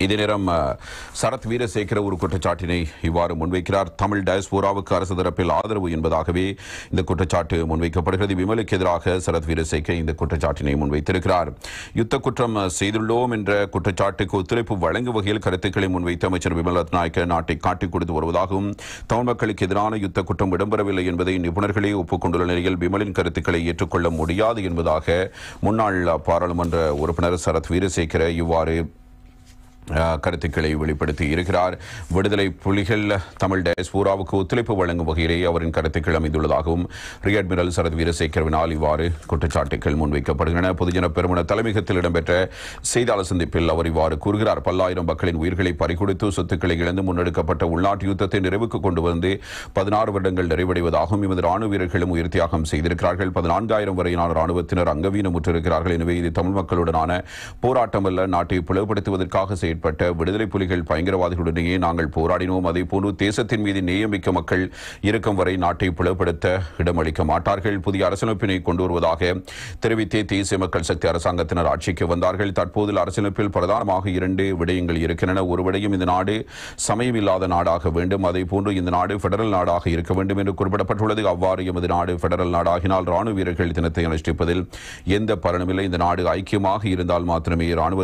இதே நேரம் சரத் வீரசேகர ஒரு குற்றச்சாட்டினை இவ்வாறு முன்வைக்கிறார். தமிழ் டயஸ்போராவுக்கு அரசு தரப்பில் ஆதரவு என்பதாகவே இந்த குற்றச்சாட்டு முன்வைக்கப்படுகிறது. விமலுக்கு எதிராக சரத் வீரசேகர இந்த குற்றச்சாட்டினை முன்வைத்திருக்கிறார். யுத்த குற்றம் செய்துள்ளோம் என்ற குற்றச்சாட்டுக்கு ஒத்துழைப்பு வழங்கும் வகையில் கருத்துக்களை முன்வைத்த அமைச்சர் விமல் ரத்நாயக்க நாட்டை காட்டிக் கொடுத்து வருவதாகவும் தமிழ் மக்களுக்கு எதிரான யுத்த குற்றம் இடம்பெறவில்லை என்பதை நிபுணர்களே ஒப்புக்கொண்டுள்ள நிலையில் விமலின் கருத்துக்களை ஏற்றுக்கொள்ள முடியாது என்பதாக முன்னாள் பாராளுமன்ற உறுப்பினர் சரத் வீரசேகர இவ்வாறு கருத்துக்களை வெளிப்படுத்தி இருக்கிறார். விடுதலை புலிகள் தமிழ் டயஸ்போராவுக்கு ஒத்துழைப்பு வழங்கும் வகையிலேயே அவரின் கருத்துக்கள் அமைந்துள்ளதாகவும் ரியர் அட்மிரல் சரத் வீரசேகரவினால் இவ்வாறு குற்றச்சாட்டுகள் முன்வைக்கப்படுகின்றன. பொதுஜன பெருமன தலைமையகத்தில் இடம்பெற்ற செய்தியாளர் சந்திப்பில் அவர் இவ்வாறு கூறுகிறார். பல்லாயிரம் மக்களின் உயிர்களை பறிகொடுத்து சொத்துக்களை இழந்து முன்னெடுக்கப்பட்ட உள்நாட்டு யுத்தத்தை நிறைவுக்கு கொண்டு வந்து 16 வருடங்கள் நிறைவடைவதாகவும் எமது ராணுவ வீரர்களும் உயிர் தியாகம் செய்திருக்கிறார்கள். 14,000 வரையிலான ராணுவத்தினர் அங்கவீனமுற்றிருக்கிறார்கள். எனவே இது தமிழ் மக்களுடனான போராட்டம் அல்ல, நாட்டை பிளவுபடுத்துவதற்காக செயற்பட்ட விடுதலை புலிகள் பயங்கரவாதிகளுடனேயே நாங்கள் போராடினோம். அதே போன்று தேசத்தின் மீது நேயமிக்க மக்கள் இருக்கும் வரை நாட்டை பிளவுபடுத்த இடமளிக்க மாட்டார்கள். புதிய அரசியலமைப்பினை கொண்டு வருவதாக தெரிவித்தே தேசிய மக்கள் சக்தி அரசாங்கத்தினர் ஆட்சிக்கு வந்தார்கள். தற்போது அரசியலமைப்பில் பிரதானமாக 2 விடயங்கள் இருக்கின்றன. ஒரு விடயம், இந்த நாடு சமயமில்லாத நாடாக வேண்டும். அதே போன்று இந்த நாடு பெடரல் நாடாக இருக்க வேண்டும் என்று குறிப்பிடப்பட்டுள்ளது. அவ்வாறு எமது நாடு பெடரல் நாடாகினால் ராணுவ வீரர்கள் தினத்தை அனுஷ்டிப்பதில் எந்த பலனுமில்லை. இந்த நாடு ஐக்கியமாக இருந்தால் மாத்திரமே ராணுவ